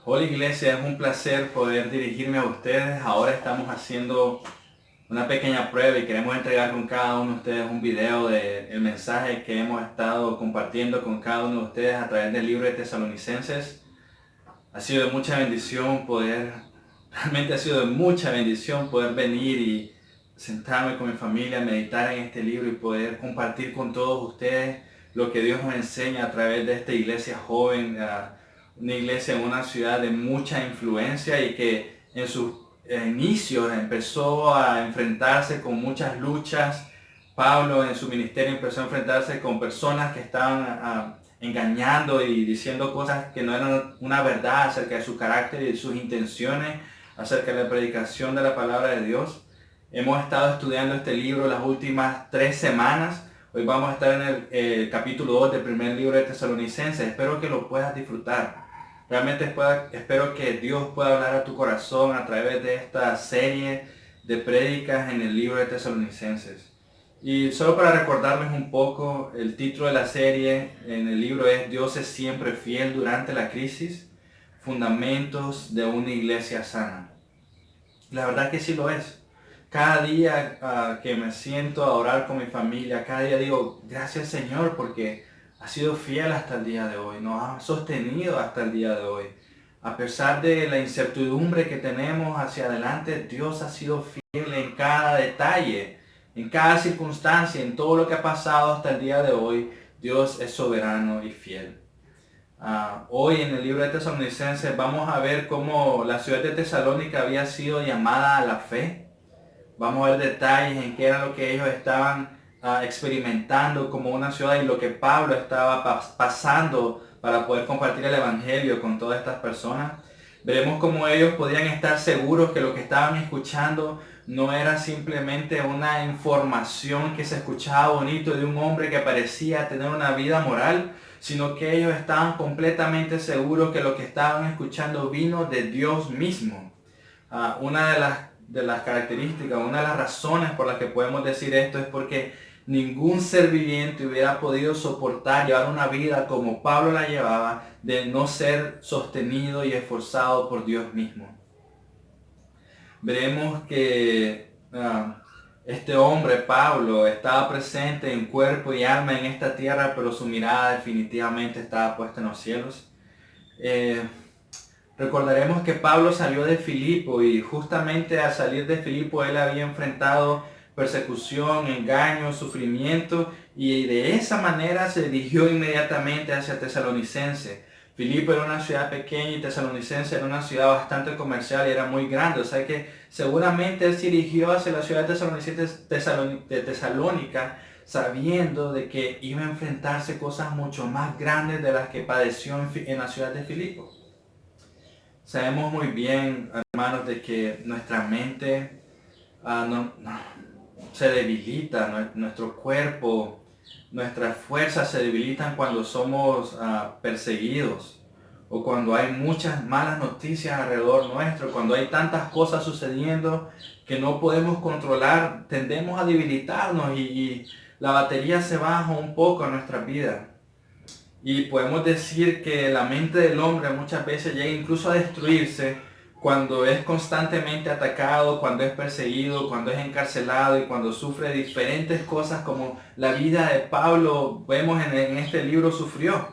Hola iglesia, es un placer poder dirigirme a ustedes. Ahora estamos haciendo una pequeña prueba y queremos entregar con cada uno de ustedes un video del mensaje que hemos estado compartiendo con cada uno de ustedes a través del libro de Tesalonicenses. Ha sido de mucha bendición realmente ha sido de mucha bendición poder venir y sentarme con mi familia, meditar en este libro y poder compartir con todos ustedes lo que Dios nos enseña a través de esta iglesia joven, una iglesia en una ciudad de mucha influencia y que en sus inicios empezó a enfrentarse con muchas luchas. Pablo en su ministerio empezó a enfrentarse con personas que estaban engañando y diciendo cosas que no eran una verdad acerca de su carácter y de sus intenciones, acerca de la predicación de la palabra de Dios. Hemos estado estudiando este libro las últimas 3 semanas. Hoy vamos a estar en el capítulo 2 del primer libro de Tesalonicenses. Espero que lo puedas disfrutar. Realmente espero que Dios pueda hablar a tu corazón a través de esta serie de prédicas en el libro de Tesalonicenses. Y solo para recordarles un poco, el título de la serie en el libro es Dios es siempre fiel durante la crisis, fundamentos de una iglesia sana. La verdad que sí lo es. Cada día que me siento a orar con mi familia, cada día digo, gracias Señor porque ha sido fiel hasta el día de hoy, nos ha sostenido hasta el día de hoy. A pesar de la incertidumbre que tenemos hacia adelante, Dios ha sido fiel en cada detalle, en cada circunstancia, en todo lo que ha pasado hasta el día de hoy. Dios es soberano y fiel. Hoy en el libro de Tesalonicenses vamos a ver cómo la ciudad de Tesalónica había sido llamada a la fe. Vamos a ver detalles en qué era lo que ellos estaban experimentando como una ciudad y lo que Pablo estaba pasando para poder compartir el evangelio con todas estas personas. Veremos cómo ellos podían estar seguros que lo que estaban escuchando no era simplemente una información que se escuchaba bonito de un hombre que parecía tener una vida moral, sino que ellos estaban completamente seguros que lo que estaban escuchando vino de Dios mismo. Una de las características, una de las razones por las que podemos decir esto es porque ningún ser viviente hubiera podido soportar llevar una vida como Pablo la llevaba, de no ser sostenido y esforzado por Dios mismo. Veremos que este hombre, Pablo, estaba presente en cuerpo y alma en esta tierra, pero su mirada definitivamente estaba puesta en los cielos. Recordaremos que Pablo salió de Filipo y justamente al salir de Filipo él había enfrentado persecución, engaño, sufrimiento y de esa manera se dirigió inmediatamente hacia Tesalonicense. Filipo era una ciudad pequeña y Tesalonicense era una ciudad bastante comercial y era muy grande, o sea que seguramente él se dirigió hacia la ciudad de Tesalónica sabiendo de que iba a enfrentarse cosas mucho más grandes de las que padeció en la ciudad de Filipo. Sabemos muy bien, hermanos, de que nuestra mente se debilita, nuestro cuerpo, nuestras fuerzas se debilitan cuando somos perseguidos o cuando hay muchas malas noticias alrededor nuestro, cuando hay tantas cosas sucediendo que no podemos controlar, tendemos a debilitarnos y la batería se baja un poco en nuestra vida. Y podemos decir que la mente del hombre muchas veces llega incluso a destruirse cuando es constantemente atacado, cuando es perseguido, cuando es encarcelado y cuando sufre diferentes cosas como la vida de Pablo, vemos en este libro, sufrió.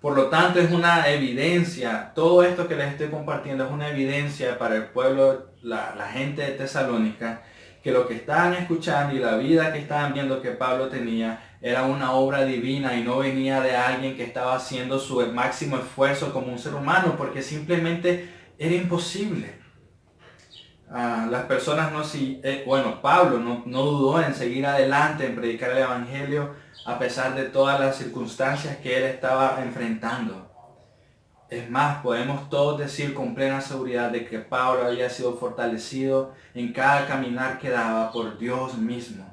Por lo tanto, es una evidencia, todo esto que les estoy compartiendo es una evidencia para el pueblo, la gente de Tesalónica, que lo que estaban escuchando y la vida que estaban viendo que Pablo tenía era una obra divina y no venía de alguien que estaba haciendo su máximo esfuerzo como un ser humano, porque simplemente era imposible. Las personas Pablo no dudó en seguir adelante, en predicar el evangelio, a pesar de todas las circunstancias que él estaba enfrentando. Es más, podemos todos decir con plena seguridad de que Pablo había sido fortalecido en cada caminar que daba por Dios mismo.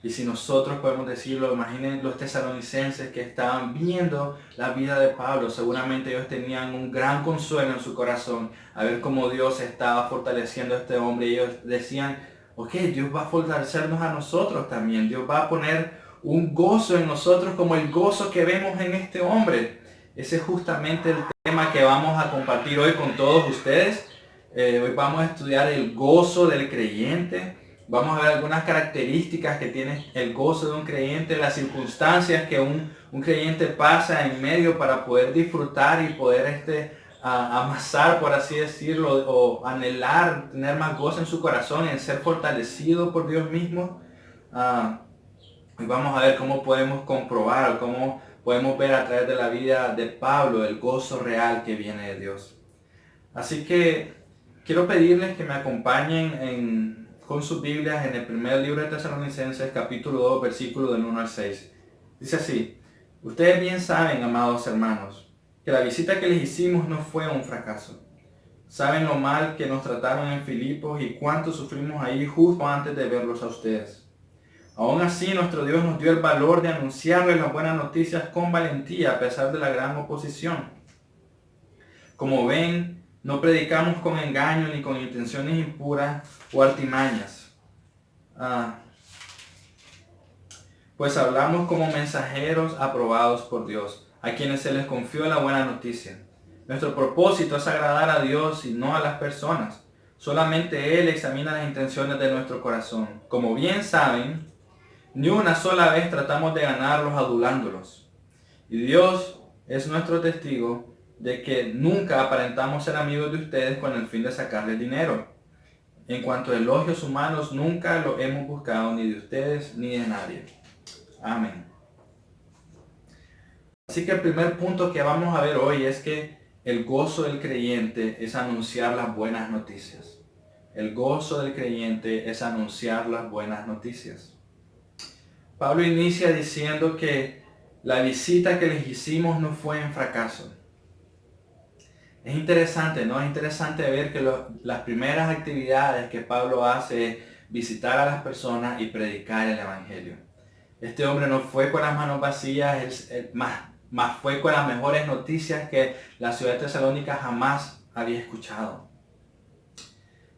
Y si nosotros podemos decirlo, imaginen los tesalonicenses que estaban viendo la vida de Pablo. Seguramente ellos tenían un gran consuelo en su corazón a ver cómo Dios estaba fortaleciendo a este hombre. Y ellos decían, ok, Dios va a fortalecernos a nosotros también. Dios va a poner un gozo en nosotros como el gozo que vemos en este hombre. Ese es justamente el tema tema que vamos a compartir hoy con todos ustedes. Hoy vamos a estudiar el gozo del creyente. Vamos a ver algunas características que tiene el gozo de un creyente, las circunstancias que un creyente pasa en medio para poder disfrutar y poder amasar, por así decirlo, o anhelar, tener más gozo en su corazón, en ser fortalecido por Dios mismo. Y vamos a ver cómo podemos comprobar o cómo podemos ver a través de la vida de Pablo el gozo real que viene de Dios. Así que quiero pedirles que me acompañen con sus Biblias en el primer libro de Tesalonicenses, capítulo 2, versículo del 1 al 6. Dice así: ustedes bien saben, amados hermanos, que la visita que les hicimos no fue un fracaso. Saben lo mal que nos trataron en Filipos y cuánto sufrimos ahí justo antes de verlos a ustedes. Aún así, nuestro Dios nos dio el valor de anunciarles las buenas noticias con valentía a pesar de la gran oposición. Como ven, no predicamos con engaño ni con intenciones impuras o artimañas. Pues hablamos como mensajeros aprobados por Dios, a quienes se les confió la buena noticia. Nuestro propósito es agradar a Dios y no a las personas. Solamente Él examina las intenciones de nuestro corazón. Como bien saben, ni una sola vez tratamos de ganarlos adulándolos. Y Dios es nuestro testigo de que nunca aparentamos ser amigos de ustedes con el fin de sacarles dinero. En cuanto a elogios humanos, nunca lo hemos buscado ni de ustedes ni de nadie. Amén. Así que el primer punto que vamos a ver hoy es que el gozo del creyente es anunciar las buenas noticias. El gozo del creyente es anunciar las buenas noticias. Pablo inicia diciendo que la visita que les hicimos no fue en fracaso. Es interesante, ¿no? Es interesante ver que las primeras actividades que Pablo hace es visitar a las personas y predicar el evangelio. Este hombre no fue con las manos vacías, más fue con las mejores noticias que la ciudad de Tesalónica jamás había escuchado.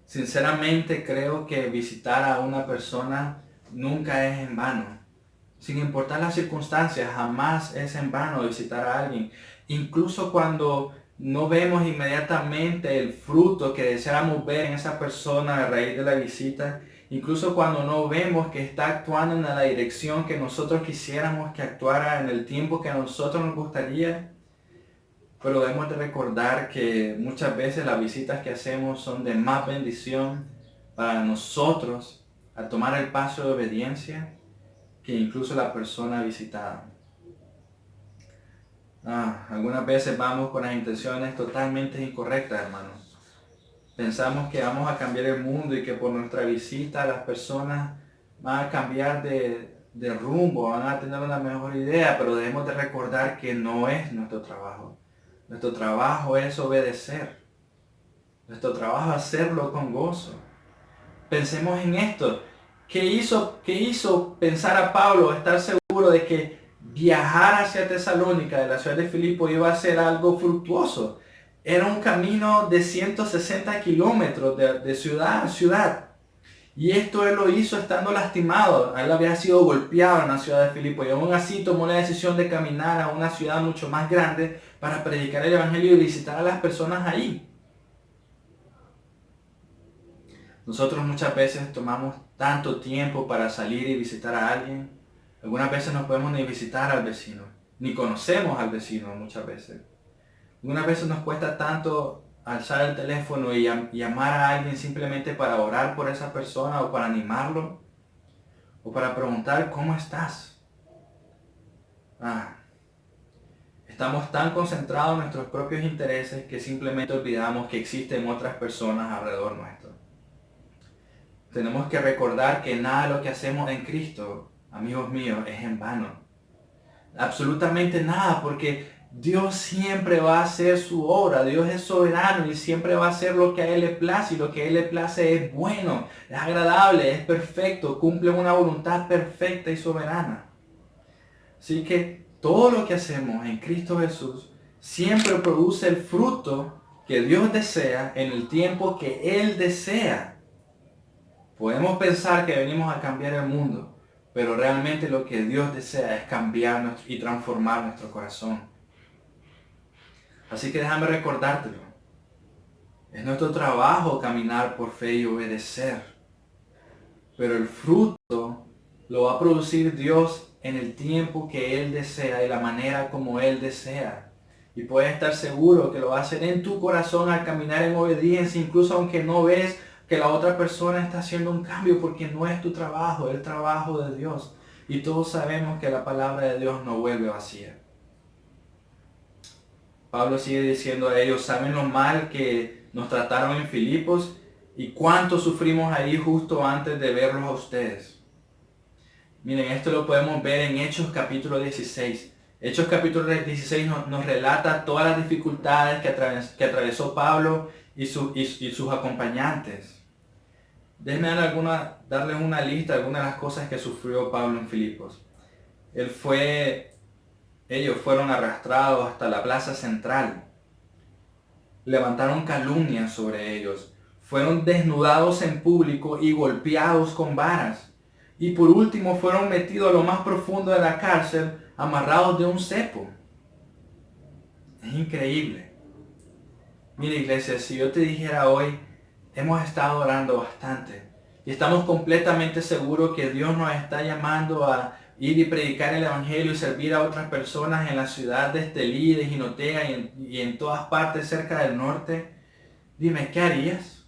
Sinceramente creo que visitar a una persona nunca es en vano. Sin importar las circunstancias, jamás es en vano visitar a alguien. Incluso cuando no vemos inmediatamente el fruto que deseáramos ver en esa persona a raíz de la visita, incluso cuando no vemos que está actuando en la dirección que nosotros quisiéramos que actuara en el tiempo que a nosotros nos gustaría, pero debemos de recordar que muchas veces las visitas que hacemos son de más bendición para nosotros al tomar el paso de obediencia que incluso la persona visitada. Algunas veces vamos con las intenciones totalmente incorrectas, hermanos. Pensamos que vamos a cambiar el mundo y que por nuestra visita las personas van a cambiar de rumbo, van a tener una mejor idea, pero debemos de recordar que no es nuestro trabajo. Nuestro trabajo es obedecer. Nuestro trabajo es hacerlo con gozo. Pensemos en esto. ¿Qué hizo pensar a Pablo estar seguro de que viajar hacia Tesalónica de la ciudad de Filipos iba a ser algo fructuoso? Era un camino de 160 kilómetros de ciudad a ciudad. Y esto él lo hizo estando lastimado. Él había sido golpeado en la ciudad de Filipos y aún así tomó la decisión de caminar a una ciudad mucho más grande para predicar el evangelio y visitar a las personas ahí. Nosotros muchas veces tomamos tanto tiempo para salir y visitar a alguien. Algunas veces no podemos ni visitar al vecino, ni conocemos al vecino muchas veces. Algunas veces nos cuesta tanto alzar el teléfono y llamar a alguien simplemente para orar por esa persona o para animarlo o para preguntar ¿cómo estás? Estamos tan concentrados en nuestros propios intereses que simplemente olvidamos que existen otras personas alrededor nuestro. Tenemos que recordar que nada de lo que hacemos en Cristo, amigos míos, es en vano. Absolutamente nada, porque Dios siempre va a hacer su obra. Dios es soberano y siempre va a hacer lo que a Él le place. Y lo que a Él le place es bueno, es agradable, es perfecto, cumple una voluntad perfecta y soberana. Así que todo lo que hacemos en Cristo Jesús siempre produce el fruto que Dios desea en el tiempo que Él desea. Podemos pensar que venimos a cambiar el mundo, pero realmente lo que Dios desea es cambiar y transformar nuestro corazón. Así que déjame recordártelo. Es nuestro trabajo caminar por fe y obedecer. Pero el fruto lo va a producir Dios en el tiempo que Él desea y la manera como Él desea. Y puedes estar seguro que lo va a hacer en tu corazón al caminar en obediencia, incluso aunque no ves que la otra persona está haciendo un cambio, porque no es tu trabajo, es el trabajo de Dios. Y todos sabemos que la palabra de Dios no vuelve vacía. Pablo sigue diciendo a ellos, ¿saben lo mal que nos trataron en Filipos y cuánto sufrimos ahí justo antes de verlos a ustedes? Miren, esto lo podemos ver en Hechos capítulo 16. Hechos capítulo 16 nos relata todas las dificultades que atravesó Pablo y sus acompañantes. Déjenme darles una lista de algunas de las cosas que sufrió Pablo en Filipos. Ellos fueron arrastrados hasta la plaza central. Levantaron calumnias sobre ellos. Fueron desnudados en público y golpeados con varas. Y por último fueron metidos a lo más profundo de la cárcel, amarrados de un cepo. Es increíble. Mira, iglesia, si yo te dijera hoy, hemos estado orando bastante. Y estamos completamente seguros que Dios nos está llamando a ir y predicar el Evangelio y servir a otras personas en la ciudad de Estelí, de Jinotega y en todas partes cerca del norte. Dime, ¿qué harías?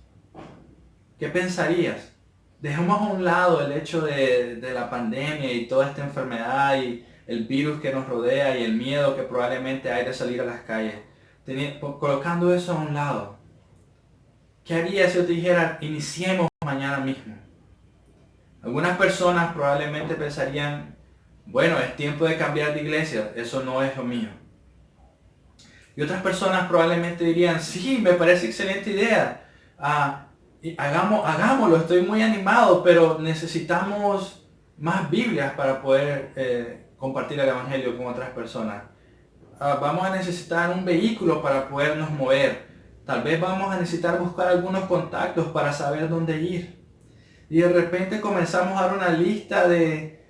¿Qué pensarías? Dejemos a un lado el hecho de la pandemia y toda esta enfermedad y el virus que nos rodea y el miedo que probablemente hay de salir a las calles. Colocando eso a un lado, ¿qué harías si yo te dijera, iniciemos mañana mismo? Algunas personas probablemente pensarían, bueno, es tiempo de cambiar de iglesia, eso no es lo mío. Y otras personas probablemente dirían, sí, me parece excelente idea. Hagámoslo, estoy muy animado, pero necesitamos más Biblias para poder compartir el Evangelio con otras personas. Vamos a necesitar un vehículo para podernos mover. Tal vez vamos a necesitar buscar algunos contactos para saber dónde ir. Y de repente comenzamos a dar una lista de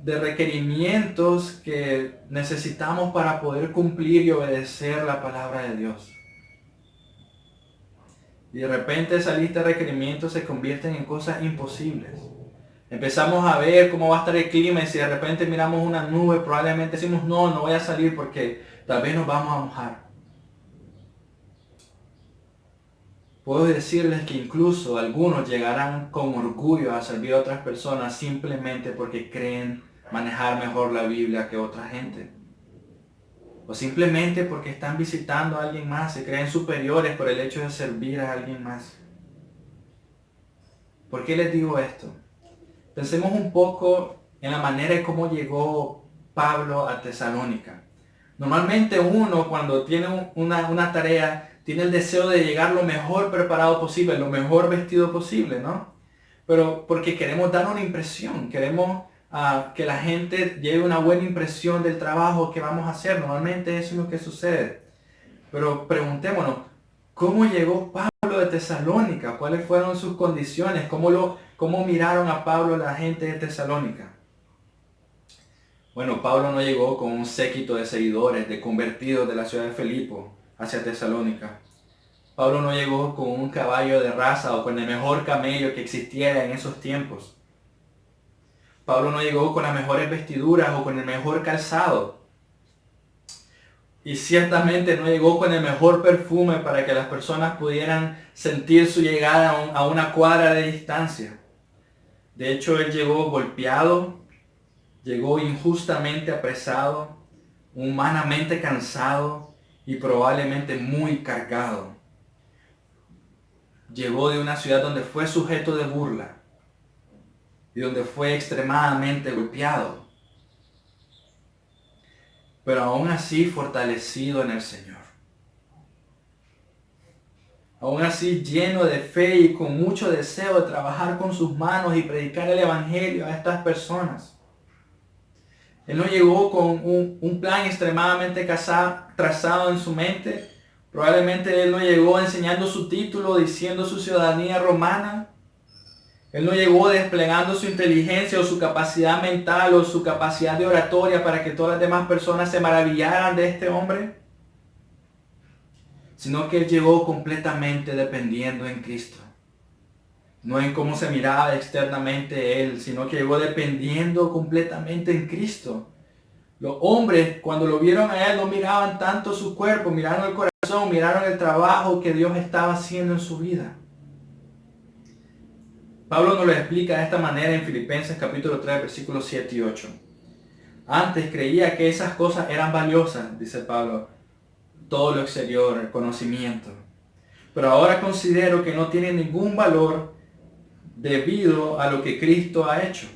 requerimientos que necesitamos para poder cumplir y obedecer la palabra de Dios. Y de repente esa lista de requerimientos se convierten en cosas imposibles. Empezamos a ver cómo va a estar el clima y si de repente miramos una nube, probablemente decimos, no voy a salir porque tal vez nos vamos a mojar. Puedo decirles que incluso algunos llegarán con orgullo a servir a otras personas simplemente porque creen manejar mejor la Biblia que otra gente. O simplemente porque están visitando a alguien más, se creen superiores por el hecho de servir a alguien más. ¿Por qué les digo esto? Pensemos un poco en la manera en cómo llegó Pablo a Tesalónica. Normalmente uno cuando tiene una tarea tiene el deseo de llegar lo mejor preparado posible, lo mejor vestido posible, ¿no? Pero porque queremos dar una impresión, queremos que la gente lleve una buena impresión del trabajo que vamos a hacer. Normalmente eso es lo que sucede. Pero preguntémonos, ¿cómo llegó Pablo de Tesalónica? ¿Cuáles fueron sus condiciones? ¿Cómo miraron a Pablo la gente de Tesalónica? Bueno, Pablo no llegó con un séquito de seguidores, de convertidos de la ciudad de Filipo hacia Tesalónica. Pablo no llegó con un caballo de raza o con el mejor camello que existiera en esos tiempos. Pablo no llegó con las mejores vestiduras o con el mejor calzado. Y ciertamente no llegó con el mejor perfume para que las personas pudieran sentir su llegada a una cuadra de distancia. De hecho, él llegó golpeado, llegó injustamente apresado, humanamente cansado y probablemente muy cargado. Llegó de una ciudad donde fue sujeto de burla y donde fue extremadamente golpeado, pero aún así fortalecido en el Señor. Aún así lleno de fe y con mucho deseo de trabajar con sus manos y predicar el Evangelio a estas personas. Él no llegó con un plan extremadamente trazado en su mente. Probablemente él no llegó enseñando su título, diciendo su ciudadanía romana. Él no llegó desplegando su inteligencia o su capacidad mental o su capacidad de oratoria para que todas las demás personas se maravillaran de este hombre. sino que él llegó completamente dependiendo en Cristo. No en cómo se miraba externamente él, sino que llegó dependiendo completamente en Cristo. Los hombres, cuando lo vieron a él, no miraban tanto su cuerpo, miraron el corazón, miraron el trabajo que Dios estaba haciendo en su vida. Pablo nos lo explica de esta manera en Filipenses capítulo 3, versículos 7 y 8. Antes creía que esas cosas eran valiosas, dice Pablo, todo lo exterior, el conocimiento. Pero ahora considero que no tiene ningún valor debido a lo que Cristo ha hecho.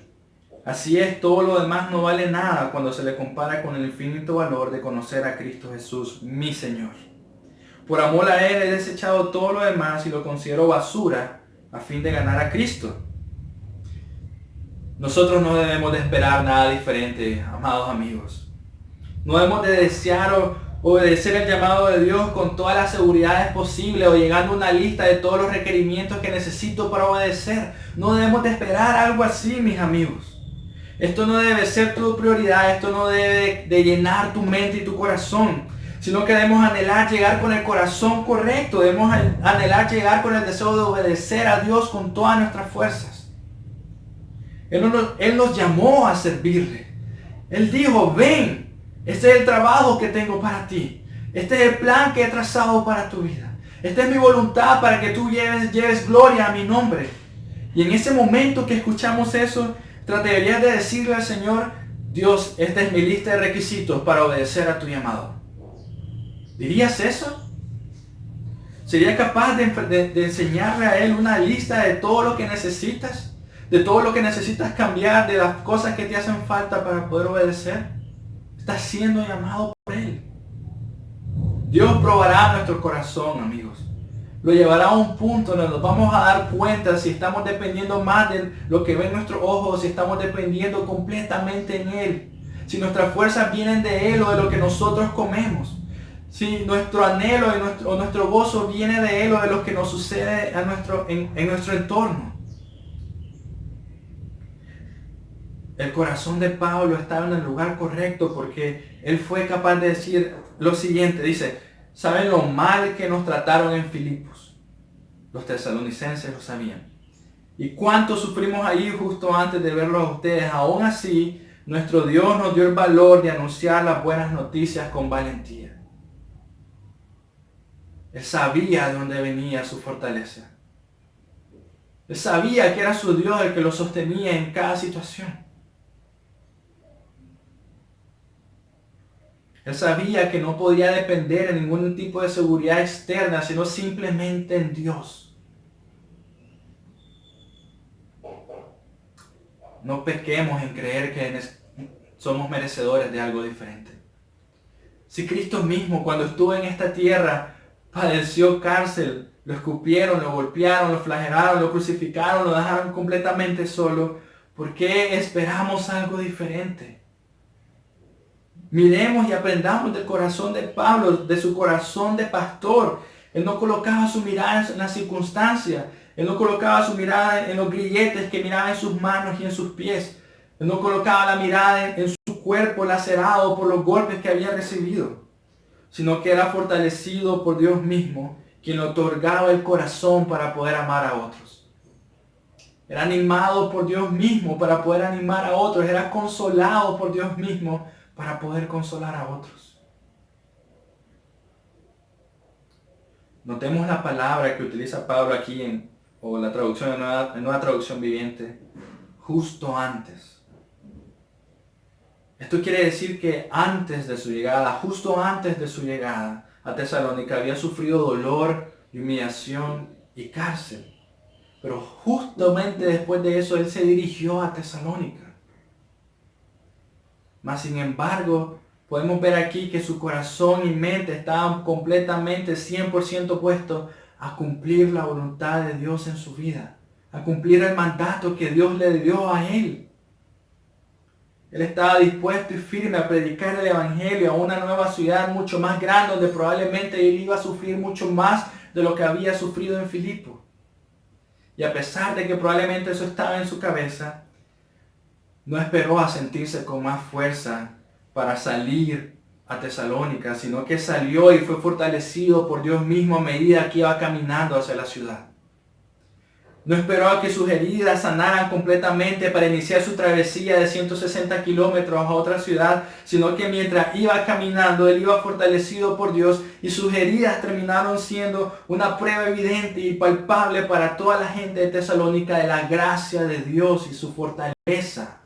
Así es, todo lo demás no vale nada cuando se le compara con el infinito valor de conocer a Cristo Jesús, mi Señor. Por amor a Él he desechado todo lo demás y lo considero basura a fin de ganar a Cristo. Nosotros no debemos de esperar nada diferente, amados amigos. No debemos de desear o obedecer el llamado de Dios con todas las seguridades posibles o llegando a una lista de todos los requerimientos que necesito para obedecer. No debemos de esperar algo así, mis amigos. Esto no debe ser tu prioridad, esto no debe de llenar tu mente y tu corazón, sino que debemos anhelar llegar con el corazón correcto, debemos anhelar llegar con el deseo de obedecer a Dios con todas nuestras fuerzas. Él nos llamó a servirle. Él dijo, ven, este es el trabajo que tengo para ti. Este es el plan que he trazado para tu vida. Esta es mi voluntad para que tú lleves gloria a mi nombre. Y en ese momento que escuchamos eso, tratarías de decirle al Señor, Dios, esta es mi lista de requisitos para obedecer a tu llamado. ¿Dirías eso? ¿Serías capaz de enseñarle a Él una lista de todo lo que necesitas? De todo lo que necesitas cambiar, de las cosas que te hacen falta para poder obedecer. Estás siendo llamado por Él. Dios probará nuestro corazón, amigos. Lo llevará a un punto donde nos vamos a dar cuenta si estamos dependiendo más de lo que ven nuestros ojos, si estamos dependiendo completamente en Él. Si nuestras fuerzas vienen de Él o de lo que nosotros comemos. Si nuestro anhelo o nuestro gozo viene de Él o de lo que nos sucede en nuestro entorno. El corazón de Pablo estaba en el lugar correcto porque él fue capaz de decir lo siguiente. Dice, ¿saben lo mal que nos trataron en Filipos? Los tesalonicenses lo sabían. ¿Y cuánto sufrimos ahí justo antes de verlos a ustedes? Aún así, nuestro Dios nos dio el valor de anunciar las buenas noticias con valentía. Él sabía de dónde venía su fortaleza. Él sabía que era su Dios el que lo sostenía en cada situación. Él sabía que no podía depender de ningún tipo de seguridad externa, sino simplemente en Dios. No pequemos en creer que somos merecedores de algo diferente. Si Cristo mismo, cuando estuvo en esta tierra, padeció cárcel, lo escupieron, lo golpearon, lo flagelaron, lo crucificaron, lo dejaron completamente solo, ¿por qué esperamos algo diferente? Miremos y aprendamos del corazón de Pablo, de su corazón de pastor. Él no colocaba su mirada en las circunstancias. Él no colocaba su mirada en los grilletes que miraba en sus manos y en sus pies. Él no colocaba la mirada en su cuerpo lacerado por los golpes que había recibido. Sino que era fortalecido por Dios mismo, quien le otorgaba el corazón para poder amar a otros. Era animado por Dios mismo para poder animar a otros. Era consolado por Dios mismo para poder consolar a otros. Notemos la palabra que utiliza Pablo aquí o la traducción en nueva traducción viviente, justo antes. Esto quiere decir que antes de su llegada, justo antes de su llegada a Tesalónica, había sufrido dolor, humillación y cárcel. Pero justamente después de eso, él se dirigió a Tesalónica. Mas sin embargo, podemos ver aquí que su corazón y mente estaban completamente 100% puestos a cumplir la voluntad de Dios en su vida, a cumplir el mandato que Dios le dio a él. Él estaba dispuesto y firme a predicar el evangelio a una nueva ciudad mucho más grande, donde probablemente él iba a sufrir mucho más de lo que había sufrido en Filipo. Y a pesar de que probablemente eso estaba en su cabeza, no esperó a sentirse con más fuerza para salir a Tesalónica, sino que salió y fue fortalecido por Dios mismo a medida que iba caminando hacia la ciudad. No esperó a que sus heridas sanaran completamente para iniciar su travesía de 160 kilómetros a otra ciudad, sino que mientras iba caminando, él iba fortalecido por Dios y sus heridas terminaron siendo una prueba evidente y palpable para toda la gente de Tesalónica de la gracia de Dios y su fortaleza.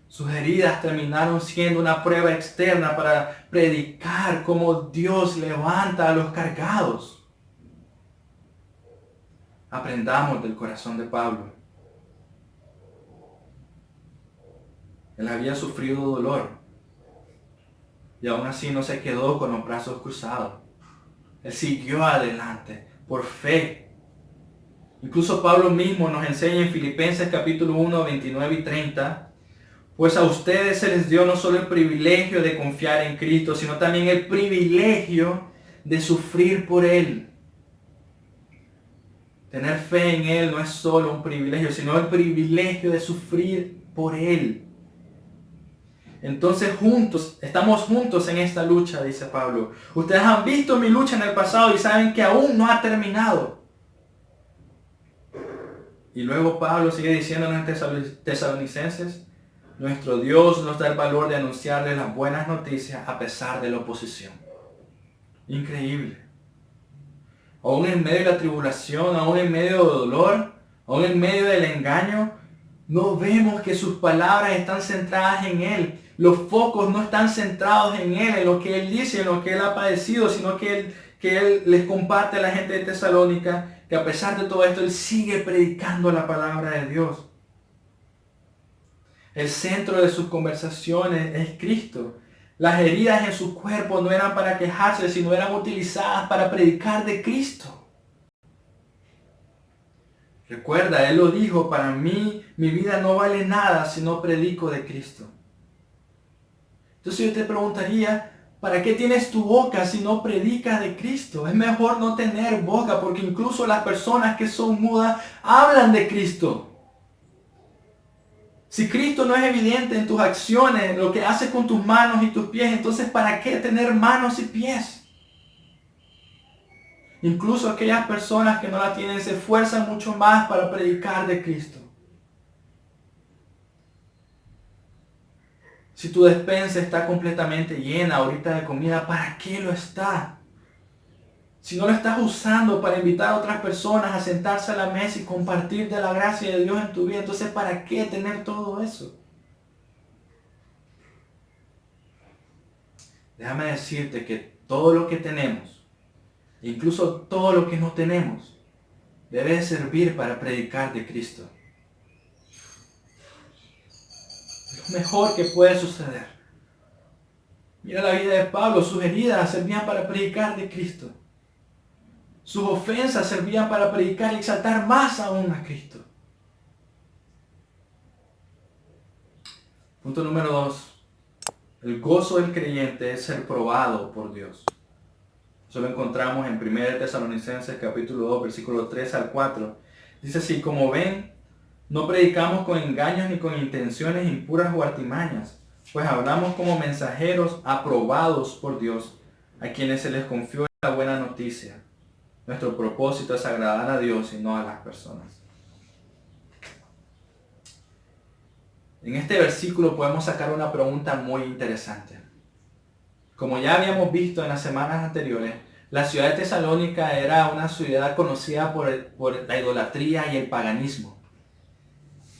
Sus heridas terminaron siendo una prueba externa para predicar cómo Dios levanta a los cargados. Aprendamos del corazón de Pablo. Él había sufrido dolor y aún así no se quedó con los brazos cruzados. Él siguió adelante por fe. Incluso Pablo mismo nos enseña en Filipenses capítulo 1, 29 y 30, pues a ustedes se les dio no solo el privilegio de confiar en Cristo, sino también el privilegio de sufrir por Él. Tener fe en Él no es solo un privilegio, sino el privilegio de sufrir por Él. Entonces estamos juntos en esta lucha, dice Pablo. Ustedes han visto mi lucha en el pasado y saben que aún no ha terminado. Y luego Pablo sigue diciendo en Tesalonicenses, nuestro Dios nos da el valor de anunciarles las buenas noticias a pesar de la oposición. Increíble. Aún en medio de la tribulación, aún en medio del dolor, aún en medio del engaño, no vemos que sus palabras están centradas en Él. Los focos no están centrados en Él, en lo que Él dice, en lo que Él ha padecido, sino que Él les comparte a la gente de Tesalónica que a pesar de todo esto, Él sigue predicando la palabra de Dios. El centro de sus conversaciones es Cristo. Las heridas en su cuerpo no eran para quejarse, sino eran utilizadas para predicar de Cristo. Recuerda, Él lo dijo, para mí mi vida no vale nada si no predico de Cristo. Entonces yo te preguntaría, ¿para qué tienes tu boca si no predicas de Cristo? Es mejor no tener boca, porque incluso las personas que son mudas hablan de Cristo. Si Cristo no es evidente en tus acciones, en lo que haces con tus manos y tus pies, entonces ¿para qué tener manos y pies? Incluso aquellas personas que no la tienen se esfuerzan mucho más para predicar de Cristo. Si tu despensa está completamente llena ahorita de comida, ¿para qué lo está? Si no lo estás usando para invitar a otras personas a sentarse a la mesa y compartir de la gracia de Dios en tu vida, entonces ¿para qué tener todo eso? Déjame decirte que todo lo que tenemos, incluso todo lo que no tenemos, debe servir para predicar de Cristo. Es lo mejor que puede suceder. Mira la vida de Pablo, sus heridas servían para predicar de Cristo. Sus ofensas servían para predicar y exaltar más aún a Cristo. Punto número 2. El gozo del creyente es ser probado por Dios. Eso lo encontramos en 1 Tesalonicenses capítulo 2, versículos 3 al 4. Dice así, como ven, no predicamos con engaños ni con intenciones impuras o artimañas, pues hablamos como mensajeros aprobados por Dios, a quienes se les confió la buena noticia. Nuestro propósito es agradar a Dios y no a las personas. En este versículo podemos sacar una pregunta muy interesante. Como ya habíamos visto en las semanas anteriores, la ciudad de Tesalónica era una ciudad conocida por la idolatría y el paganismo.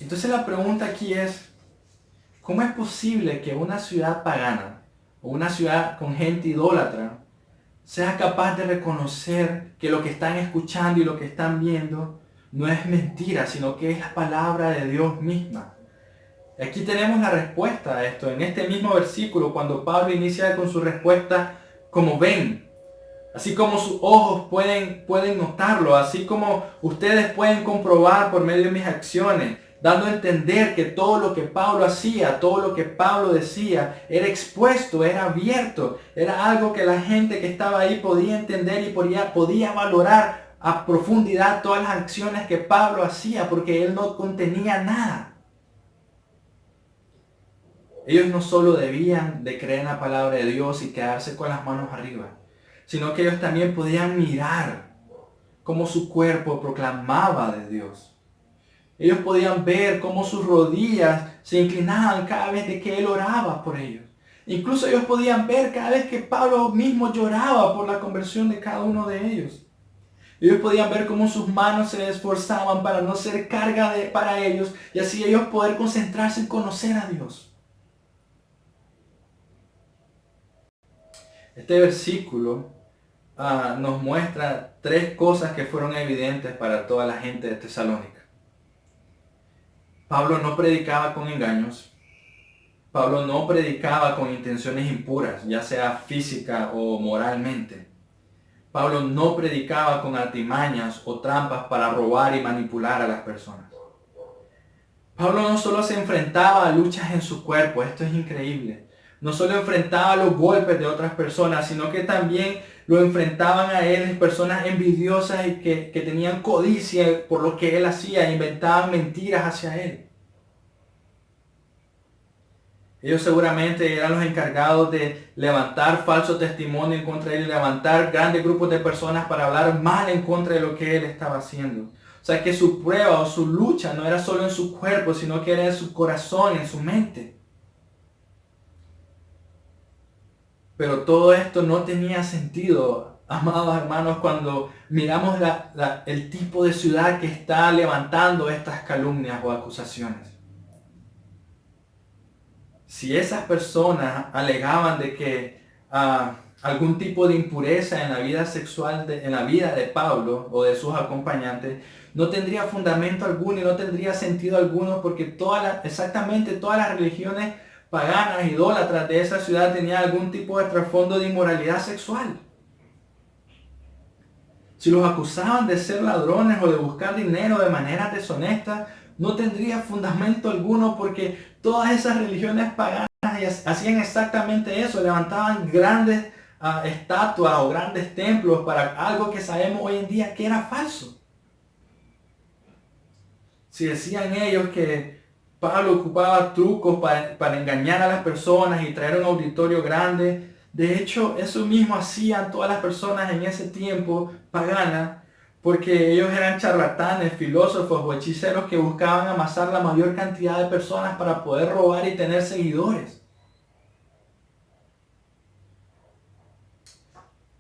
Entonces la pregunta aquí es, ¿cómo es posible que una ciudad pagana o una ciudad con gente idólatra sea capaz de reconocer que lo que están escuchando y lo que están viendo no es mentira, sino que es la palabra de Dios misma? Aquí tenemos la respuesta a esto, en este mismo versículo, cuando Pablo inicia con su respuesta, como ven, así como sus ojos pueden notarlo, así como ustedes pueden comprobar por medio de mis acciones, dando a entender que todo lo que Pablo hacía, todo lo que Pablo decía, era expuesto, era abierto, era algo que la gente que estaba ahí podía entender y podía valorar a profundidad todas las acciones que Pablo hacía, porque él no contenía nada. Ellos no solo debían de creer en la palabra de Dios y quedarse con las manos arriba, sino que ellos también podían mirar cómo su cuerpo proclamaba de Dios. Ellos podían ver cómo sus rodillas se inclinaban cada vez de que él oraba por ellos. Incluso ellos podían ver cada vez que Pablo mismo lloraba por la conversión de cada uno de ellos. Ellos podían ver cómo sus manos se esforzaban para no ser carga para ellos y así ellos poder concentrarse en conocer a Dios. Este versículo nos muestra tres cosas que fueron evidentes para toda la gente de Tesalónica. Pablo no predicaba con engaños. Pablo no predicaba con intenciones impuras, ya sea física o moralmente. Pablo no predicaba con artimañas o trampas para robar y manipular a las personas. Pablo no solo se enfrentaba a luchas en su cuerpo, esto es increíble. No solo enfrentaba los golpes de otras personas, sino que también lo enfrentaban a él personas envidiosas y que tenían codicia por lo que él hacía, e inventaban mentiras hacia él. Ellos seguramente eran los encargados de levantar falso testimonio en contra de él, levantar grandes grupos de personas para hablar mal en contra de lo que él estaba haciendo. O sea que su prueba o su lucha no era solo en su cuerpo, sino que era en su corazón, en su mente. Pero todo esto no tenía sentido, amados hermanos, cuando miramos el tipo de ciudad que está levantando estas calumnias o acusaciones. Si esas personas alegaban de que algún tipo de impureza en la vida sexual, en la vida de Pablo o de sus acompañantes, no tendría fundamento alguno y no tendría sentido alguno porque exactamente todas las religiones paganas, idólatras de esa ciudad tenían algún tipo de trasfondo de inmoralidad sexual. Si los acusaban de ser ladrones o de buscar dinero de manera deshonesta, no tendría fundamento alguno porque todas esas religiones paganas hacían exactamente eso, levantaban grandes estatuas o grandes templos para algo que sabemos hoy en día que era falso. Si decían ellos que Pablo ocupaba trucos para engañar a las personas y traer un auditorio grande, de hecho eso mismo hacían todas las personas en ese tiempo paganas, porque ellos eran charlatanes, filósofos o hechiceros que buscaban amasar la mayor cantidad de personas para poder robar y tener seguidores.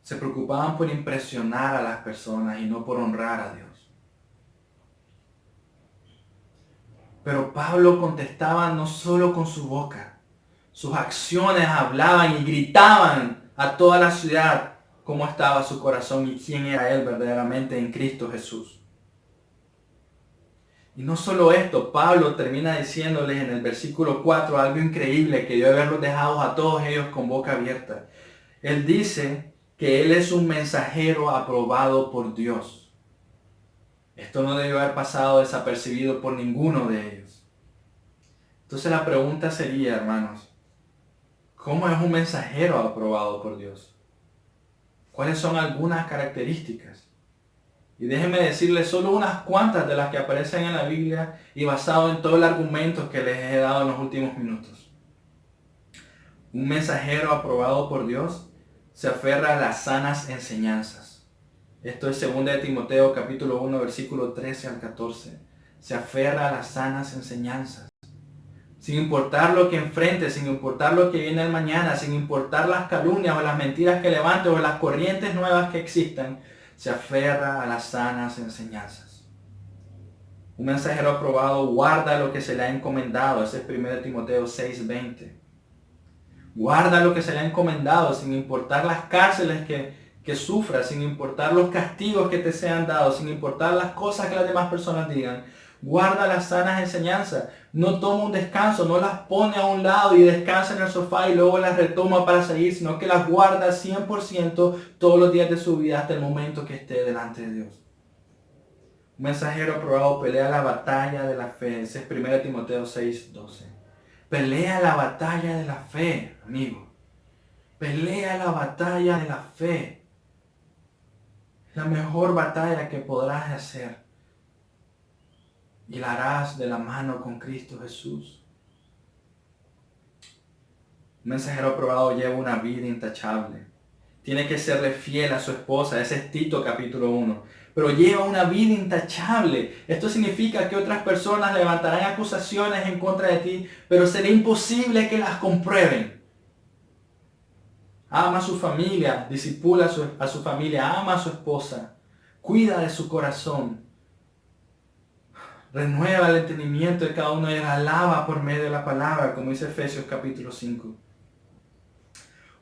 Se preocupaban por impresionar a las personas y no por honrar a Dios. Pero Pablo contestaba no solo con su boca, sus acciones hablaban y gritaban a toda la ciudad cómo estaba su corazón y quién era él verdaderamente en Cristo Jesús. Y no solo esto, Pablo termina diciéndoles en el versículo 4 algo increíble que dio haberlos dejado a todos ellos con boca abierta. Él dice que él es un mensajero aprobado por Dios. Esto no debió haber pasado desapercibido por ninguno de ellos. Entonces la pregunta sería, hermanos, ¿cómo es un mensajero aprobado por Dios? ¿Cuáles son algunas características? Y déjenme decirles solo unas cuantas de las que aparecen en la Biblia y basado en todo el argumento que les he dado en los últimos minutos. Un mensajero aprobado por Dios se aferra a las sanas enseñanzas. Esto es 2 de Timoteo capítulo 1 versículo 13 al 14. Se aferra a las sanas enseñanzas. Sin importar lo que enfrente, sin importar lo que viene el mañana, sin importar las calumnias o las mentiras que levante o las corrientes nuevas que existan, se aferra a las sanas enseñanzas. Un mensajero aprobado guarda lo que se le ha encomendado. Ese es 1 Timoteo 6:20. Guarda lo que se le ha encomendado sin importar las cárceles que sufras, sin importar los castigos que te sean dados, sin importar las cosas que las demás personas digan. Guarda las sanas enseñanzas. No toma un descanso, no las pone a un lado y descansa en el sofá y luego las retoma para seguir, sino que las guarda 100% todos los días de su vida hasta el momento que esté delante de Dios. Un mensajero aprobado pelea la batalla de la fe. Ese es 1 Timoteo 6:12. Pelea la batalla de la fe, amigo. Pelea la batalla de la fe. La mejor batalla que podrás hacer. Y la harás de la mano con Cristo Jesús. Un mensajero aprobado lleva una vida intachable. Tiene que serle fiel a su esposa. Ese es Tito capítulo 1. Pero lleva una vida intachable. Esto significa que otras personas levantarán acusaciones en contra de ti, pero será imposible que las comprueben. Ama a su familia, disipula a su familia, ama a su esposa, cuida de su corazón. Renueva el entendimiento de cada uno de ellos, alaba por medio de la palabra, como dice Efesios capítulo 5.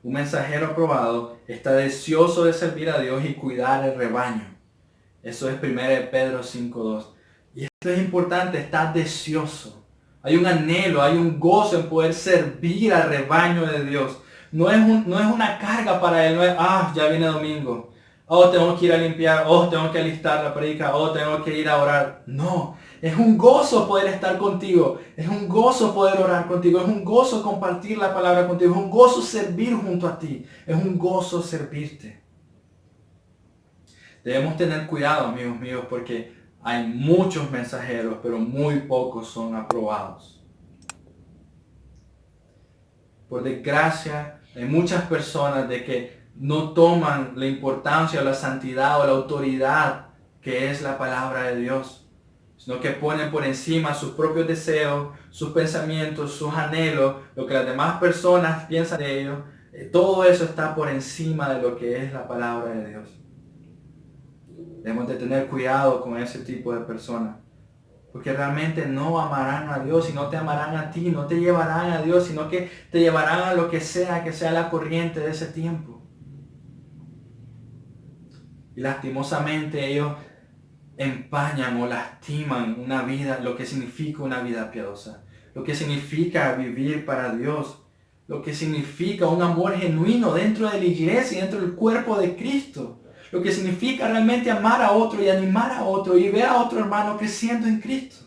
Un mensajero aprobado está deseoso de servir a Dios y cuidar el rebaño. Eso es 1 Pedro 5:2. Y esto es importante, está deseoso. Hay un anhelo, hay un gozo en poder servir al rebaño de Dios. No es una carga para él, no es, ya viene domingo. Tengo que ir a limpiar, tengo que alistar la predica, tengo que ir a orar. No, es un gozo poder estar contigo, es un gozo poder orar contigo, es un gozo compartir la palabra contigo, es un gozo servir junto a ti, es un gozo servirte. Debemos tener cuidado, amigos míos, porque hay muchos mensajeros, pero muy pocos son aprobados. Por desgracia, hay muchas personas de que no toman la importancia o la santidad o la autoridad que es la palabra de Dios, sino que ponen por encima sus propios deseos, sus pensamientos, sus anhelos, lo que las demás personas piensan de ellos. Todo eso está por encima de lo que es la palabra de Dios. Debemos de tener cuidado con ese tipo de personas, porque realmente no amarán a Dios y no te amarán a ti, no te llevarán a Dios, sino que te llevarán a lo que sea la corriente de ese tiempo. Y lastimosamente ellos empañan o lastiman una vida, lo que significa una vida piadosa, lo que significa vivir para Dios, lo que significa un amor genuino dentro de la iglesia y dentro del cuerpo de Cristo. Lo que significa realmente amar a otro y animar a otro y ver a otro hermano creciendo en Cristo.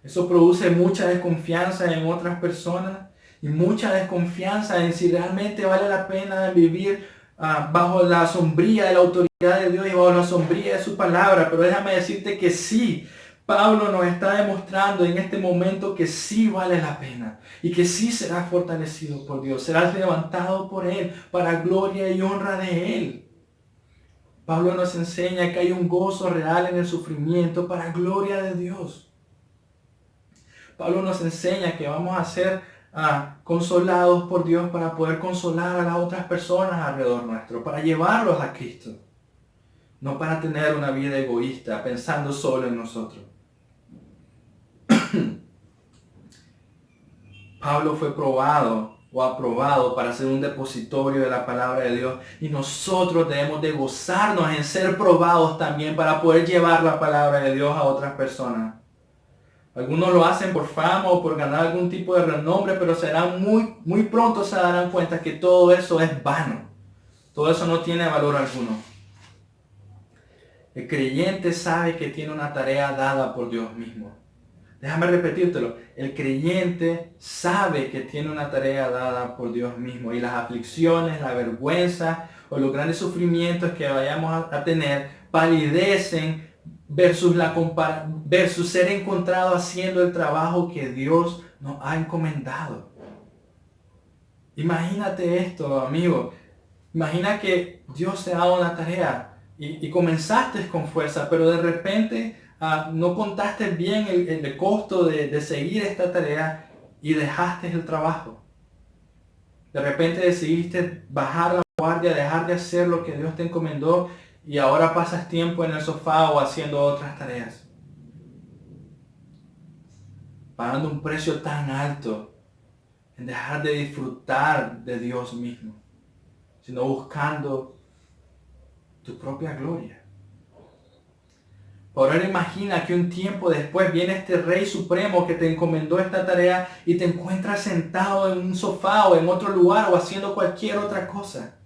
Eso produce mucha desconfianza en otras personas y mucha desconfianza en si realmente vale la pena vivir bajo la sombría de la autoridad de Dios y bajo la sombría de su palabra. Pero déjame decirte que sí, Pablo nos está demostrando en este momento que sí vale la pena y que sí serás fortalecido por Dios, serás levantado por Él para gloria y honra de Él. Pablo nos enseña que hay un gozo real en el sufrimiento para gloria de Dios. Pablo nos enseña que vamos a ser consolados por Dios para poder consolar a las otras personas alrededor nuestro, para llevarlos a Cristo, no para tener una vida egoísta pensando solo en nosotros. Pablo fue probado o aprobado para ser un depositorio de la palabra de Dios y nosotros debemos de gozarnos en ser probados también para poder llevar la palabra de Dios a otras personas. Algunos lo hacen por fama o por ganar algún tipo de renombre, pero muy pronto se darán cuenta que todo eso es vano. Todo eso no tiene valor alguno. El creyente sabe que tiene una tarea dada por Dios mismo. Déjame repetírtelo. El creyente sabe que tiene una tarea dada por Dios mismo y las aflicciones, la vergüenza o los grandes sufrimientos que vayamos a tener palidecen versus ser encontrado haciendo el trabajo que Dios nos ha encomendado. Imagínate esto, amigo. Imagina que Dios te ha dado una tarea y comenzaste con fuerza, pero de repente no contaste bien el costo de seguir esta tarea y dejaste el trabajo. De repente decidiste bajar la guardia, dejar de hacer lo que Dios te encomendó y ahora pasas tiempo en el sofá o haciendo otras tareas. Pagando un precio tan alto en dejar de disfrutar de Dios mismo, sino buscando tu propia gloria. Por ahora imagina que un tiempo después viene este Rey Supremo que te encomendó esta tarea y te encuentras sentado en un sofá o en otro lugar o haciendo cualquier otra cosa.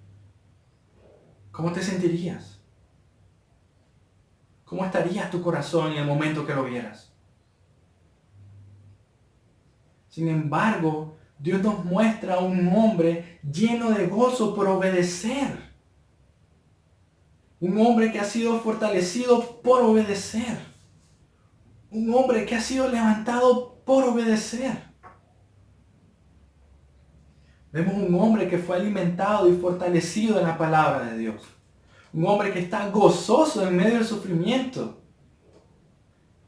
¿Cómo te sentirías? ¿Cómo estaría tu corazón en el momento que lo vieras? Sin embargo, Dios nos muestra a un hombre lleno de gozo por obedecer. Un hombre que ha sido fortalecido por obedecer. Un hombre que ha sido levantado por obedecer. Vemos un hombre que fue alimentado y fortalecido en la palabra de Dios. Un hombre que está gozoso en medio del sufrimiento.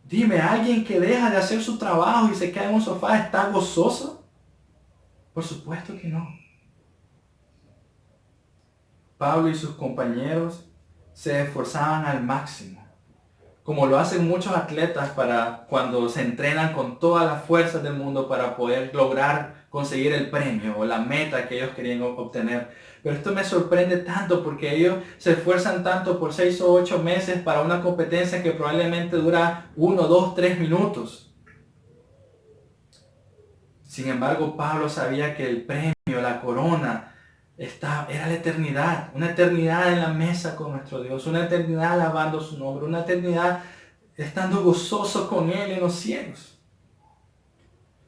Dime, ¿alguien que deja de hacer su trabajo y se queda en un sofá está gozoso? Por supuesto que no. Pablo y sus compañeros se esforzaban al máximo, como lo hacen muchos atletas para cuando se entrenan con todas las fuerzas del mundo para poder lograr conseguir el premio o la meta que ellos querían obtener. Pero esto me sorprende tanto porque ellos se esfuerzan tanto por 6 o 8 meses para una competencia que probablemente dura 1, 2, 3 minutos. Sin embargo, Pablo sabía que el premio, la corona, era la eternidad. Una eternidad en la mesa con nuestro Dios. Una eternidad alabando su nombre. Una eternidad estando gozoso con Él en los cielos.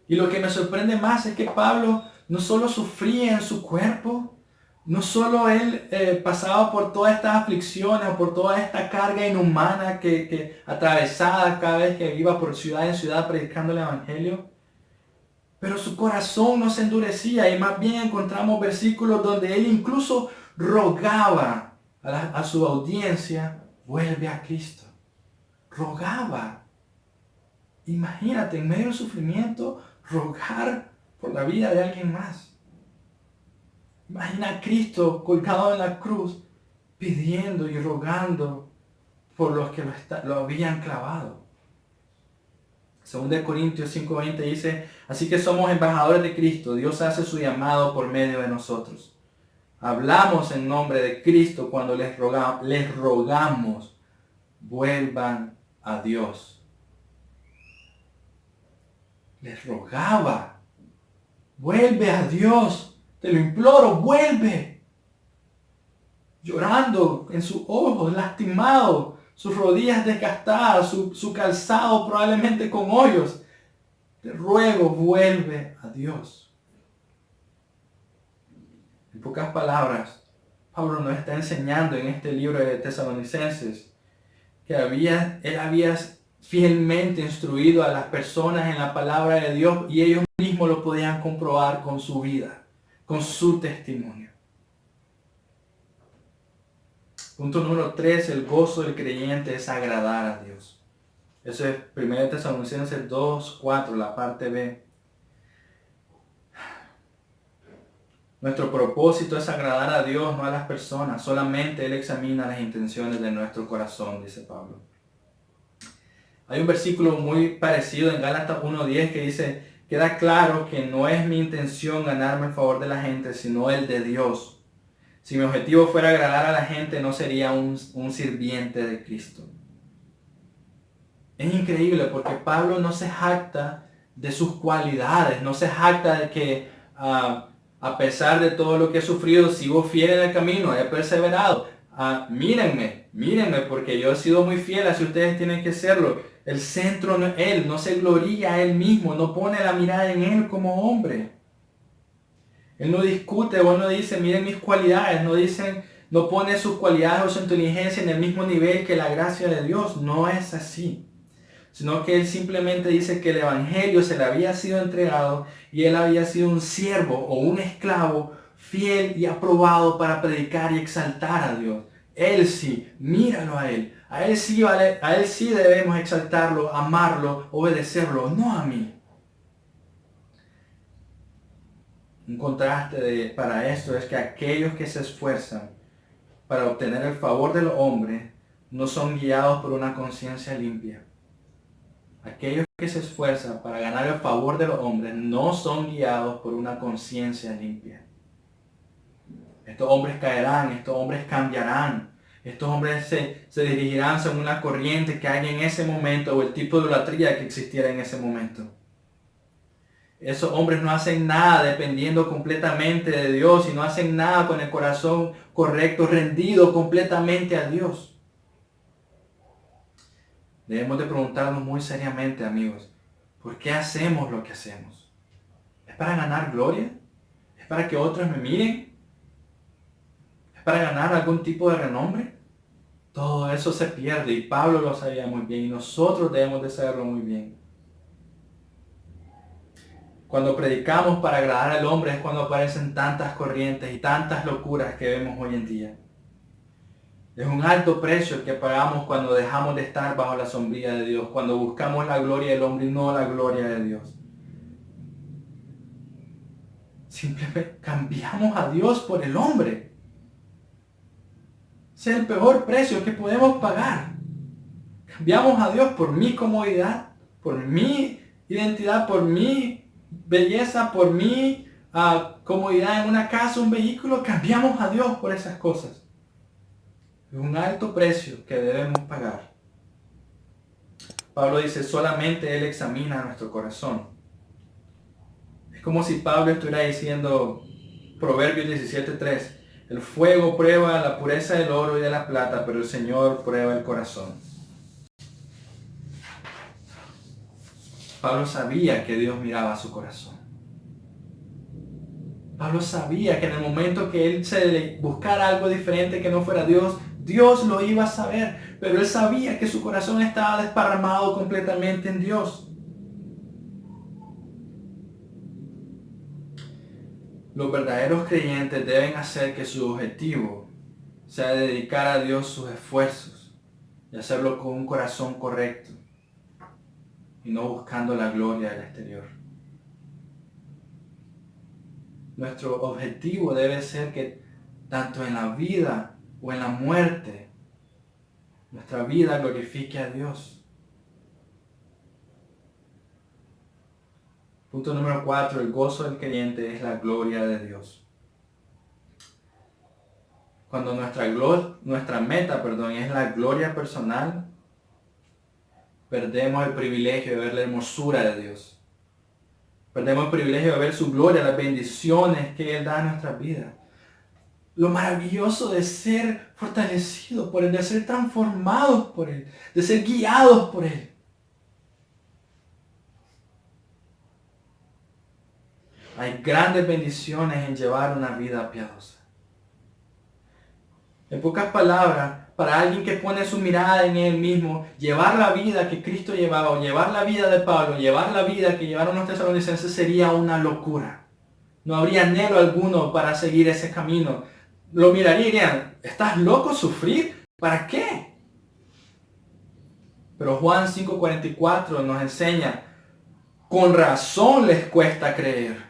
Y lo que me sorprende más es que Pablo no solo sufría en su cuerpo, no solo él pasaba por todas estas aflicciones o por toda esta carga inhumana que atravesaba cada vez que iba por ciudad en ciudad predicando el Evangelio, pero su corazón no se endurecía y más bien encontramos versículos donde él incluso rogaba a su audiencia, vuelve a Cristo. Rogaba. Imagínate, en medio del sufrimiento, rogar por la vida de alguien más. Imagina a Cristo colgado en la cruz, pidiendo y rogando por los que lo habían clavado. Según de Corintios 5:20 dice, así que somos embajadores de Cristo, Dios hace su llamado por medio de nosotros. Hablamos en nombre de Cristo cuando les rogamos, vuelvan a Dios. Les rogaba, vuelve a Dios. Te lo imploro, vuelve. Llorando en sus ojos, lastimado, sus rodillas desgastadas, su calzado probablemente con hoyos. Te ruego, vuelve a Dios. En pocas palabras, Pablo nos está enseñando en este libro de Tesalonicenses que él había fielmente instruido a las personas en la palabra de Dios y ellos mismos lo podían comprobar con su vida, con su testimonio. Punto número 3, el gozo del creyente es agradar a Dios. Eso es 1 Tesalonicenses 2:4, la parte B. Nuestro propósito es agradar a Dios, no a las personas. Solamente Él examina las intenciones de nuestro corazón, dice Pablo. Hay un versículo muy parecido en Gálatas 1:10 que dice, queda claro que no es mi intención ganarme el favor de la gente, sino el de Dios. Si mi objetivo fuera agradar a la gente, no sería un sirviente de Cristo. Es increíble porque Pablo no se jacta de sus cualidades, no se jacta de que a pesar de todo lo que he sufrido, sigo fiel en el camino, he perseverado. Mírenme, porque yo he sido muy fiel, así ustedes tienen que serlo. El centro no es Él, no se gloría a Él mismo, no pone la mirada en Él como hombre. Él no discute o no dice, miren mis cualidades, no pone sus cualidades o su inteligencia en el mismo nivel que la gracia de Dios. No es así. Sino que Él simplemente dice que el Evangelio se le había sido entregado y Él había sido un siervo o un esclavo fiel y aprobado para predicar y exaltar a Dios. Él sí, míralo a Él. A Él sí debemos exaltarlo, amarlo, obedecerlo, no a mí. Un contraste para esto es que aquellos que se esfuerzan para obtener el favor de los hombres no son guiados por una conciencia limpia. Aquellos que se esfuerzan para ganar el favor de los hombres no son guiados por una conciencia limpia. Estos hombres caerán, estos hombres cambiarán, estos hombres se dirigirán según una corriente que hay en ese momento o el tipo de idolatría que existiera en ese momento. Esos hombres no hacen nada dependiendo completamente de Dios y no hacen nada con el corazón correcto, rendido completamente a Dios. Debemos de preguntarnos muy seriamente, amigos, ¿por qué hacemos lo que hacemos? ¿Es para ganar gloria? ¿Es para que otros me miren? ¿Es para ganar algún tipo de renombre? Todo eso se pierde y Pablo lo sabía muy bien y nosotros debemos de saberlo muy bien. Cuando predicamos para agradar al hombre es cuando aparecen tantas corrientes y tantas locuras que vemos hoy en día. Es un alto precio el que pagamos cuando dejamos de estar bajo la sombrilla de Dios, cuando buscamos la gloria del hombre y no la gloria de Dios. Simplemente cambiamos a Dios por el hombre. Ese es el peor precio que podemos pagar. Cambiamos a Dios por mi comodidad, por mi identidad, por mi belleza, por mi comodidad en una casa, un vehículo. Cambiamos a Dios por esas cosas. Es un alto precio que debemos pagar. Pablo dice, solamente Él examina nuestro corazón. Es como si Pablo estuviera diciendo, Proverbios 17:3, el fuego prueba la pureza del oro y de la plata, pero el Señor prueba el corazón. Pablo sabía que Dios miraba su corazón. Pablo sabía que en el momento que él se buscara algo diferente que no fuera Dios, Dios lo iba a saber, pero él sabía que su corazón estaba desparramado completamente en Dios. Los verdaderos creyentes deben hacer que su objetivo sea dedicar a Dios sus esfuerzos y hacerlo con un corazón correcto y no buscando la gloria del exterior. Nuestro objetivo debe ser que tanto en la vida o en la muerte, nuestra vida glorifique a Dios. Punto número 4, el gozo del creyente es la gloria de Dios. Cuando nuestra meta es la gloria personal, perdemos el privilegio de ver la hermosura de Dios. Perdemos el privilegio de ver su gloria, las bendiciones que Él da a nuestras vidas. Lo maravilloso de ser fortalecidos por Él, de ser transformados por Él, de ser guiados por Él. Hay grandes bendiciones en llevar una vida piadosa. En pocas palabras, para alguien que pone su mirada en Él mismo, llevar la vida que Cristo llevaba, o llevar la vida de Pablo, llevar la vida que llevaron los tesalonicenses sería una locura. No habría anhelo alguno para seguir ese camino. Lo mirarían y dirían, ¿estás loco sufrir? ¿Para qué? Pero Juan 5:44 nos enseña, con razón les cuesta creer.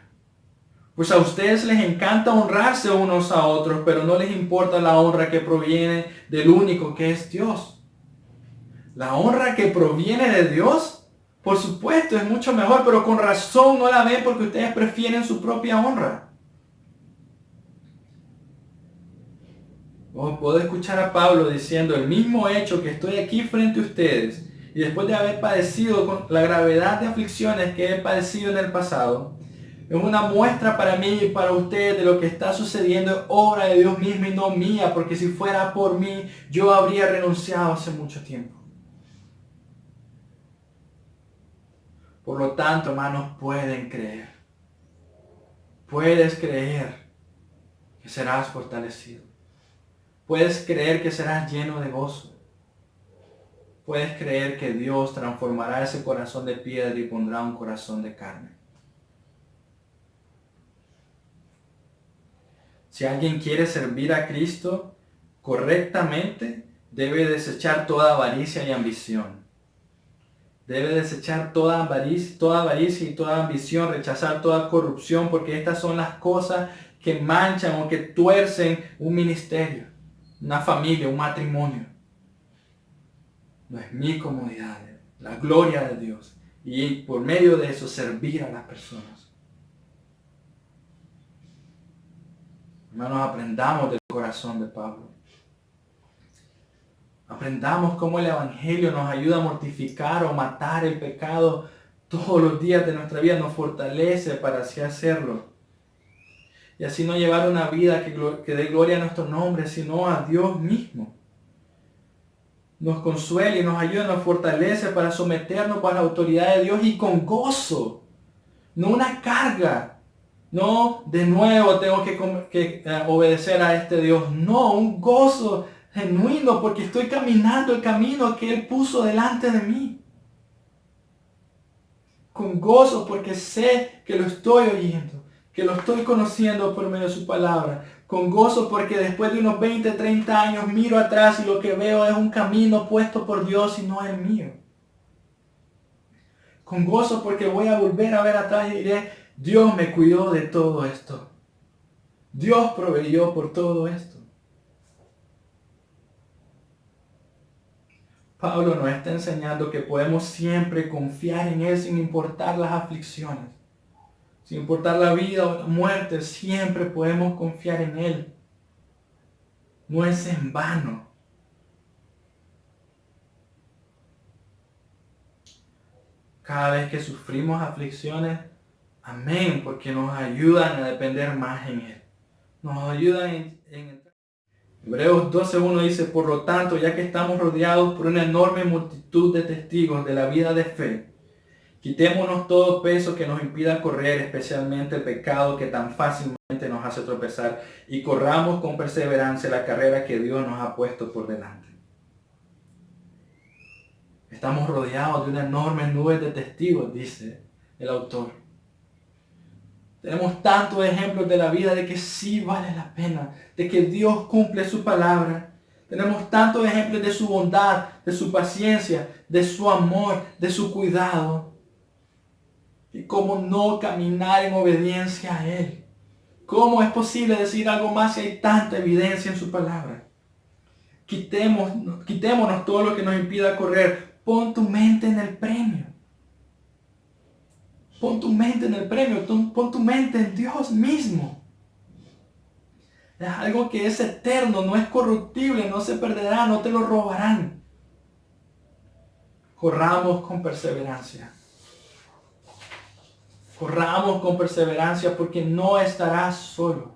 Pues a ustedes les encanta honrarse unos a otros, pero no les importa la honra que proviene del único que es Dios. La honra que proviene de Dios, por supuesto, es mucho mejor, pero con razón no la ven porque ustedes prefieren su propia honra. Puedo escuchar a Pablo diciendo, el mismo hecho que estoy aquí frente a ustedes, y después de haber padecido con la gravedad de aflicciones que he padecido en el pasado, es una muestra para mí y para ustedes de lo que está sucediendo, es obra de Dios mismo y no mía, porque si fuera por mí, yo habría renunciado hace mucho tiempo. Por lo tanto, hermanos, pueden creer. Puedes creer que serás fortalecido. Puedes creer que serás lleno de gozo. Puedes creer que Dios transformará ese corazón de piedra y pondrá un corazón de carne. Si alguien quiere servir a Cristo correctamente, debe desechar toda avaricia y ambición. Debe desechar toda avaricia y toda ambición, rechazar toda corrupción, porque estas son las cosas que manchan o que tuercen un ministerio, una familia, un matrimonio. No es mi comodidad, la gloria de Dios. Y por medio de eso servir a las personas. Hermanos, aprendamos del corazón de Pablo. Aprendamos cómo el Evangelio nos ayuda a mortificar o matar el pecado todos los días de nuestra vida. Nos fortalece para así hacerlo. Y así no llevar una vida que dé gloria a nuestro nombre, sino a Dios mismo. Nos consuela y nos ayuda, nos fortalece para someternos a la autoridad de Dios y con gozo. No una carga. No, de nuevo tengo que obedecer a este Dios. No, un gozo genuino porque estoy caminando el camino que Él puso delante de mí. con gozo porque sé que lo estoy oyendo, que lo estoy conociendo por medio de su palabra. Con gozo porque después de unos 20, 30 años miro atrás y lo que veo es un camino puesto por Dios y no el mío. Con gozo porque voy a volver a ver atrás y diré, Dios me cuidó de todo esto. Dios proveyó por todo esto. Pablo nos está enseñando que podemos siempre confiar en Él sin importar las aflicciones. Sin importar la vida o la muerte, siempre podemos confiar en Él. No es en vano. Cada vez que sufrimos aflicciones, amén, porque nos ayudan a depender más en Él. Nos ayudan en Hebreos 12:1 dice, por lo tanto, ya que estamos rodeados por una enorme multitud de testigos de la vida de fe, quitémonos todo peso que nos impida correr, especialmente el pecado que tan fácilmente nos hace tropezar, y corramos con perseverancia la carrera que Dios nos ha puesto por delante. Estamos rodeados de una enorme nube de testigos, dice el autor. Tenemos tantos ejemplos de la vida de que sí vale la pena, de que Dios cumple su palabra. Tenemos tantos ejemplos de su bondad, de su paciencia, de su amor, de su cuidado. Y cómo no caminar en obediencia a Él. ¿Cómo es posible decir algo más si hay tanta evidencia en su palabra? Quitémonos todo lo que nos impida correr. Pon tu mente en el premio. Pon tu mente en el premio. Pon tu mente en Dios mismo. Es algo que es eterno, no es corruptible, no se perderá, no te lo robarán. Corramos con perseverancia. Corramos con perseverancia porque no estarás solo.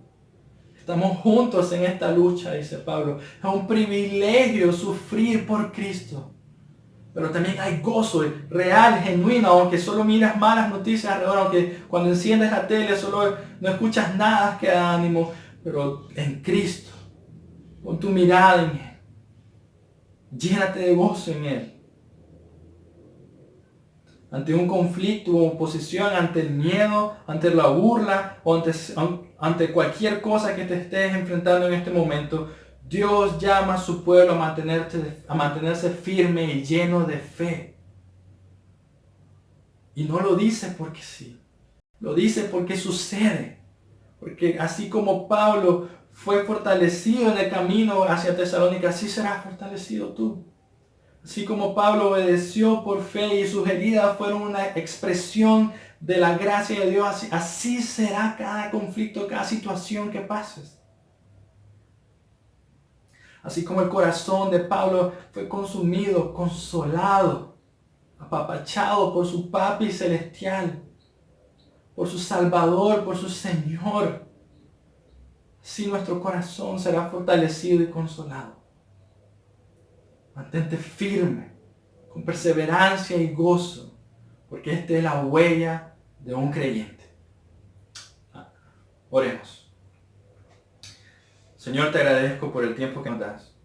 Estamos juntos en esta lucha, dice Pablo. Es un privilegio sufrir por Cristo. Pero también hay gozo real, genuino, aunque solo miras malas noticias alrededor, aunque cuando enciendes la tele solo no escuchas nada que da ánimo. Pero en Cristo, pon tu mirada en Él. Llénate de gozo en Él. Ante un conflicto o oposición, ante el miedo, ante la burla o ante cualquier cosa que te estés enfrentando en este momento, Dios llama a su pueblo a mantenerse firme y lleno de fe. Y no lo dice porque sí, lo dice porque sucede. Porque así como Pablo fue fortalecido en el camino hacia Tesalónica, así serás fortalecido tú. Así como Pablo obedeció por fe y sus heridas fueron una expresión de la gracia de Dios, así será cada conflicto, cada situación que pases. Así como el corazón de Pablo fue consumido, consolado, apapachado por su Papi celestial, por su Salvador, por su Señor, así nuestro corazón será fortalecido y consolado. Mantente firme, con perseverancia y gozo, porque esta es la huella de un creyente. Oremos. Señor, te agradezco por el tiempo que nos das.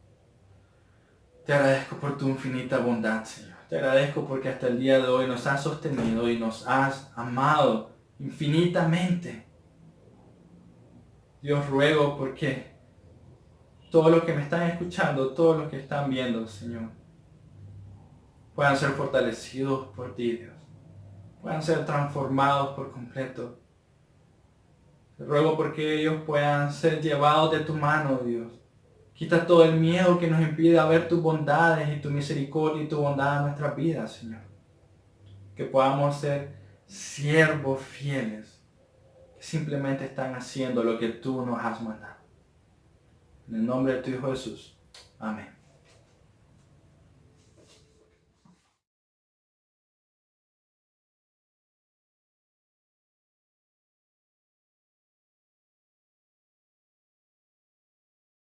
Te agradezco por tu infinita bondad, Señor. Te agradezco porque hasta el día de hoy nos has sostenido y nos has amado infinitamente. Dios, ruego porque todos los que me están escuchando, todos los que están viendo, Señor, puedan ser fortalecidos por ti, Dios. Puedan ser transformados por completo. Te ruego porque ellos puedan ser llevados de tu mano, Dios. Quita todo el miedo que nos impide ver tus bondades y tu misericordia y tu bondad en nuestras vidas, Señor. Que podamos ser siervos fieles que simplemente están haciendo lo que tú nos has mandado. En el nombre de tu Hijo Jesús. Amén.